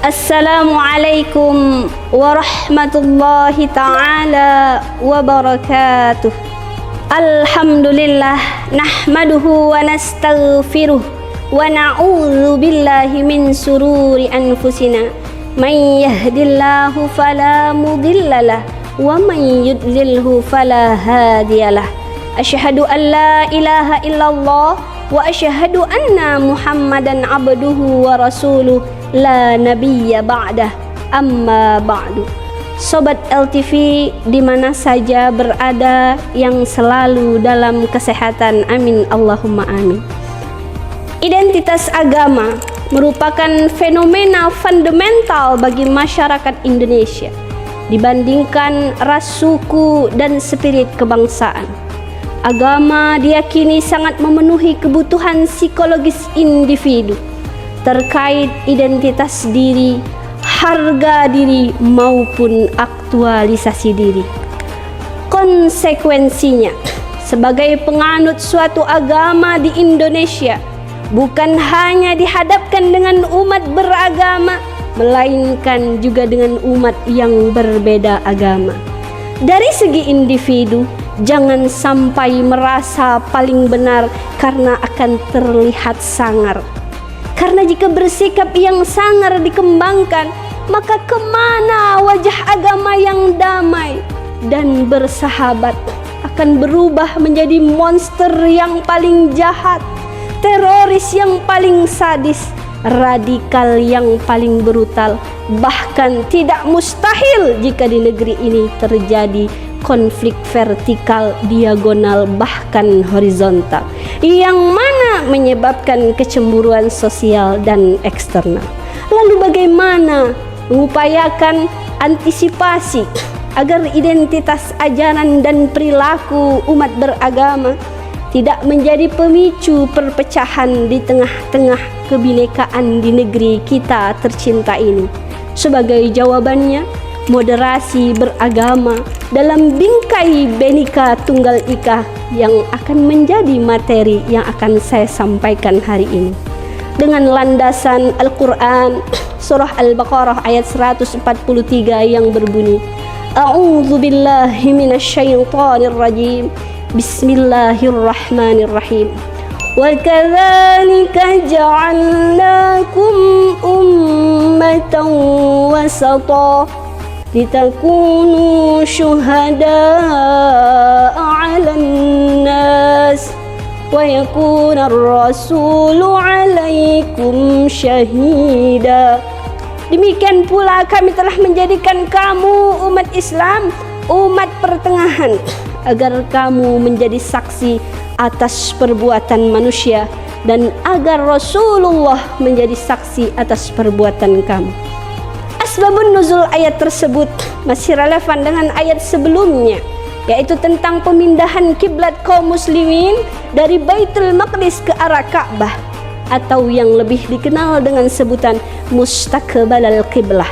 Assalamualaikum warahmatullahi ta'ala wabarakatuh. Alhamdulillah nahmaduhu wa nastaghfiruh wa na'udzu billahi min sururi anfusina. Man yahdillahu fala mudhillalah wa man yudlilhu fala hadiyalah. Asyhadu an la ilaha illallah wa asyhadu anna Muhammadan abduhu wa rasuluh la nabiyya ba'dah, amma ba'du. Sobat LTV di mana saja berada yang selalu dalam kesehatan, amin Allahumma amin. Identitas agama merupakan fenomena fundamental bagi masyarakat Indonesia dibandingkan ras, suku, dan spirit kebangsaan. Agama diyakini sangat memenuhi kebutuhan psikologis individu terkait identitas diri, harga diri, maupun aktualisasi diri. Konsekuensinya, sebagai penganut suatu agama di Indonesia, bukan hanya dihadapkan dengan umat beragama, melainkan juga dengan umat yang berbeda agama. Dari segi individu, jangan sampai merasa paling benar karena akan terlihat sangar. Karena jika bersikap yang sangar dikembangkan, maka kemana wajah agama yang damai dan bersahabat akan berubah menjadi monster yang paling jahat, teroris yang paling sadis, radikal yang paling brutal. Bahkan tidak mustahil jika di negeri ini terjadi konflik vertikal, diagonal, bahkan horizontal, yang mana menyebabkan kecemburuan sosial dan eksternal. Lalu bagaimana mengupayakan antisipasi agar identitas ajaran dan perilaku umat beragama tidak menjadi pemicu perpecahan di tengah-tengah kebinekaan di negeri kita tercinta ini? Sebagai jawabannya, moderasi beragama dalam bingkai Bhinneka Tunggal Ika yang akan menjadi materi yang akan saya sampaikan hari ini, dengan landasan Al-Quran surah Al-Baqarah ayat 143 yang berbunyi, A'udzu billahi minasyaitonir rajim, Bismillahirrahmanirrahim. Wa kadzalika ja'alnakum ummatan wasata litakunu syuhada'a 'alan nas wa yakuna ar-rasulu 'alaikum syahida. Demikian pula kami telah menjadikan kamu umat Islam, umat pertengahan, agar kamu menjadi saksi atas perbuatan manusia dan agar Rasulullah menjadi saksi atas perbuatan kamu. Asbabun nuzul ayat tersebut masih relevan dengan ayat sebelumnya, yaitu tentang pemindahan kiblat kaum muslimin dari Baitul Maqdis ke arah Ka'bah, atau yang lebih dikenal dengan sebutan mustaqbalal qiblah.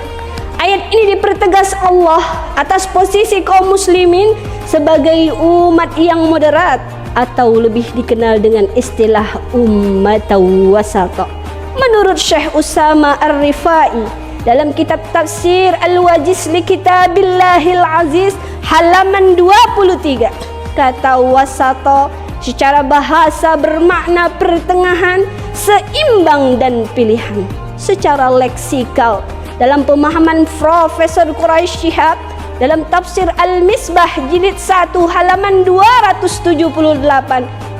Ayat ini dipertegas Allah atas posisi kaum muslimin sebagai umat yang moderat, atau lebih dikenal dengan istilah ummat wasata. Menurut Syekh Usama Ar-Rifai dalam kitab tafsir Al-Wajiz li Kitabillahil Aziz halaman 23, kata wasata secara bahasa bermakna pertengahan, seimbang, dan pilihan. Secara leksikal, dalam pemahaman Profesor Quraisy Shihab dalam tafsir Al-Misbah jilid 1 halaman 278,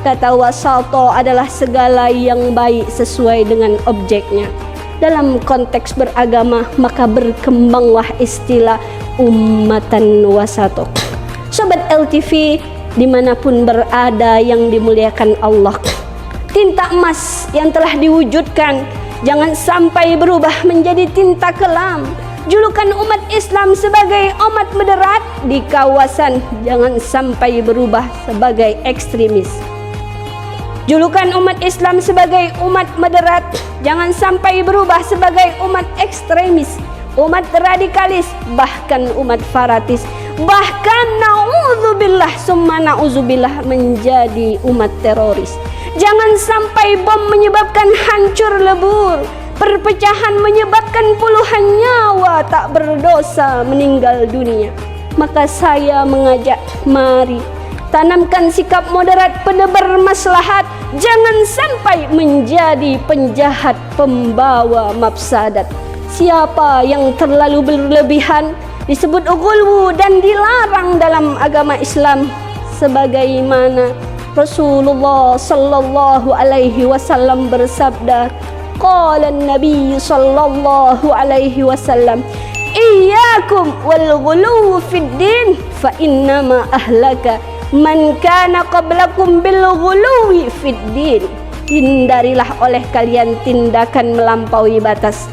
kata wasata adalah segala yang baik sesuai dengan objeknya. Dalam konteks beragama, maka berkembanglah istilah ummatan wasata. Sobat LTV dimanapun berada yang dimuliakan Allah, tinta emas yang telah diwujudkan jangan sampai berubah menjadi tinta kelam. Julukan umat Islam sebagai umat moderat di kawasan jangan sampai berubah sebagai ekstremis. Julukan umat Islam sebagai umat moderat jangan sampai berubah sebagai umat ekstremis, umat radikalis, bahkan umat fanatis, bahkan na'udzubillah summa na'udzubillah menjadi umat teroris. Jangan sampai bom menyebabkan hancur lebur, Perpecahan menyebabkan puluhan nyawa tak berdosa meninggal dunia. Maka saya mengajak, mari tanamkan sikap moderat penebar maslahat, jangan sampai menjadi penjahat pembawa mafsadat. Siapa yang terlalu berlebihan disebut ghulwu dan dilarang dalam agama Islam, sebagaimana Rasulullah sallallahu alaihi wasallam bersabda, qala an-nabiy sallallahu alaihi wasallam, iyyakum wal ghuluw fid din fa innama ahlaka man kana qablakum bil ghuluwi fid din. Hindarilah oleh kalian tindakan melampaui batas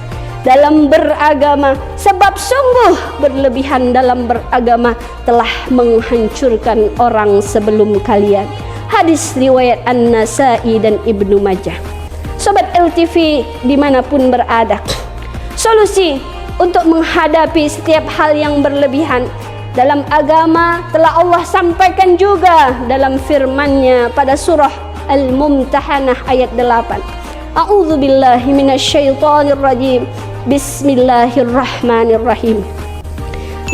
dalam beragama, sebab sungguh berlebihan dalam beragama telah menghancurkan orang sebelum kalian. Hadis riwayat An-Nasa'i dan Ibnu Majah. Sobat LTV dimanapun berada, solusi untuk menghadapi setiap hal yang berlebihan dalam agama telah Allah sampaikan juga dalam firman-Nya pada surah Al-Mumtahanah ayat 8. A'udzu billahi minasyaitonir rajim. Bismillahirrahmanirrahim.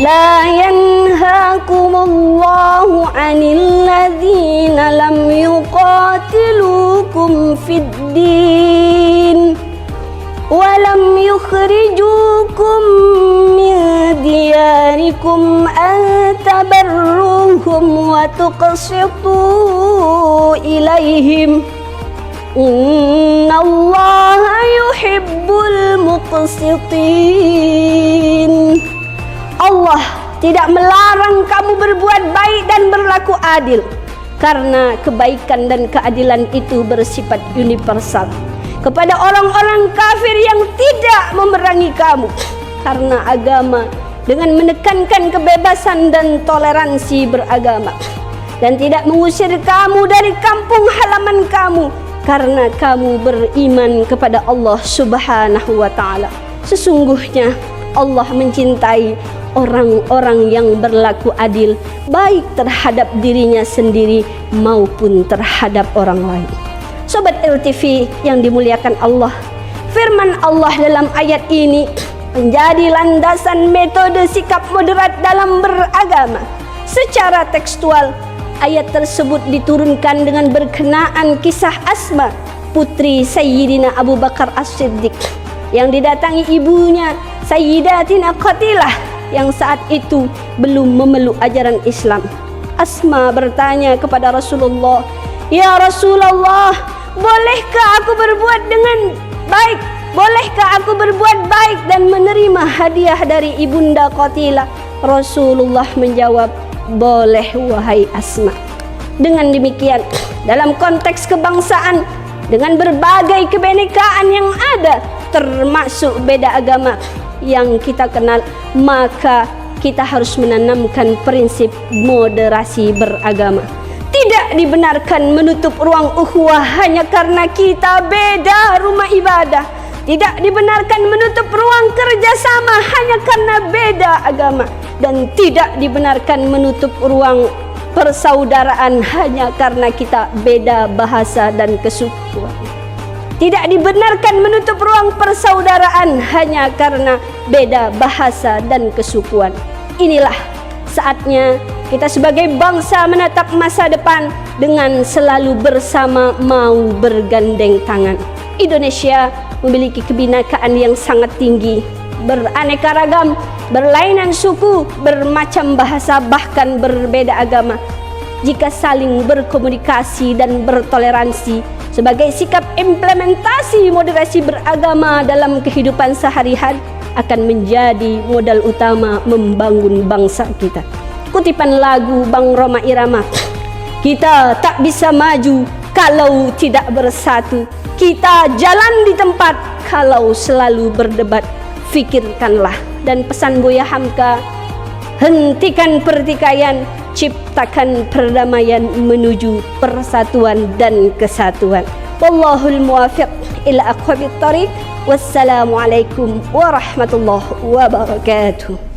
La yanhaakumullahu 'anil ladzina lam yuqatilukum fid din wa lam yukhrijukum min diyarikum an tabarruhum wa tuqsitu ilaihim. Innallaha yuhibbul muqsitin. Allah tidak melarang kamu berbuat baik dan berlaku adil, karena kebaikan dan keadilan itu bersifat universal kepada orang-orang kafir yang tidak memerangi kamu karena agama, dengan menekankan kebebasan dan toleransi beragama, dan tidak mengusir kamu dari kampung halaman kamu karena kamu beriman kepada Allah Subhanahu wa ta'ala. Sesungguhnya Allah mencintai orang-orang yang berlaku adil, baik terhadap dirinya sendiri maupun terhadap orang lain. Sobat LTV yang dimuliakan Allah, firman Allah dalam ayat ini menjadi landasan metode sikap moderat dalam beragama. Secara tekstual, ayat tersebut diturunkan dengan berkenaan kisah Asma, putri Sayyidina Abu Bakar As-Siddiq, yang didatangi ibunya Sayyidatina Qatilah yang saat itu belum memeluk ajaran Islam. Asma bertanya kepada Rasulullah, "Ya Rasulullah, bolehkah aku berbuat dengan baik? Bolehkah aku berbuat baik dan menerima hadiah dari ibunda Qatilah?" Rasulullah menjawab, "Boleh wahai Asma." Dengan demikian, dalam konteks kebangsaan, dengan berbagai kebinekaan yang ada, termasuk beda agama yang kita kenal, maka kita harus menanamkan prinsip moderasi beragama. Tidak dibenarkan menutup ruang ukhuwah hanya karena kita beda rumah ibadah. Tidak dibenarkan menutup ruang kerjasama hanya karena beda agama. Dan tidak dibenarkan menutup ruang persaudaraan hanya karena kita beda bahasa dan kesukuan. Tidak dibenarkan menutup ruang persaudaraan hanya karena beda bahasa dan kesukuan. Inilah saatnya kita sebagai bangsa menatap masa depan dengan selalu bersama, mau bergandeng tangan. Indonesia memiliki kebinekaan yang sangat tinggi, beraneka ragam, berlainan suku, bermacam bahasa, bahkan berbeda agama. Jika saling berkomunikasi dan bertoleransi sebagai sikap implementasi moderasi beragama dalam kehidupan sehari-hari, akan menjadi modal utama membangun bangsa kita. Kutipan lagu Bang Roma Irama, "Kita tak bisa maju kalau tidak bersatu. Kita jalan di tempat kalau selalu berdebat. Fikirkanlah." Dan pesan Buya Hamka, "Hentikan pertikaian, ciptakan perdamaian menuju persatuan dan kesatuan." Wallahul muwaffiq ila aqwamit thariq. Wassalamualaikum warahmatullahi wabarakatuh.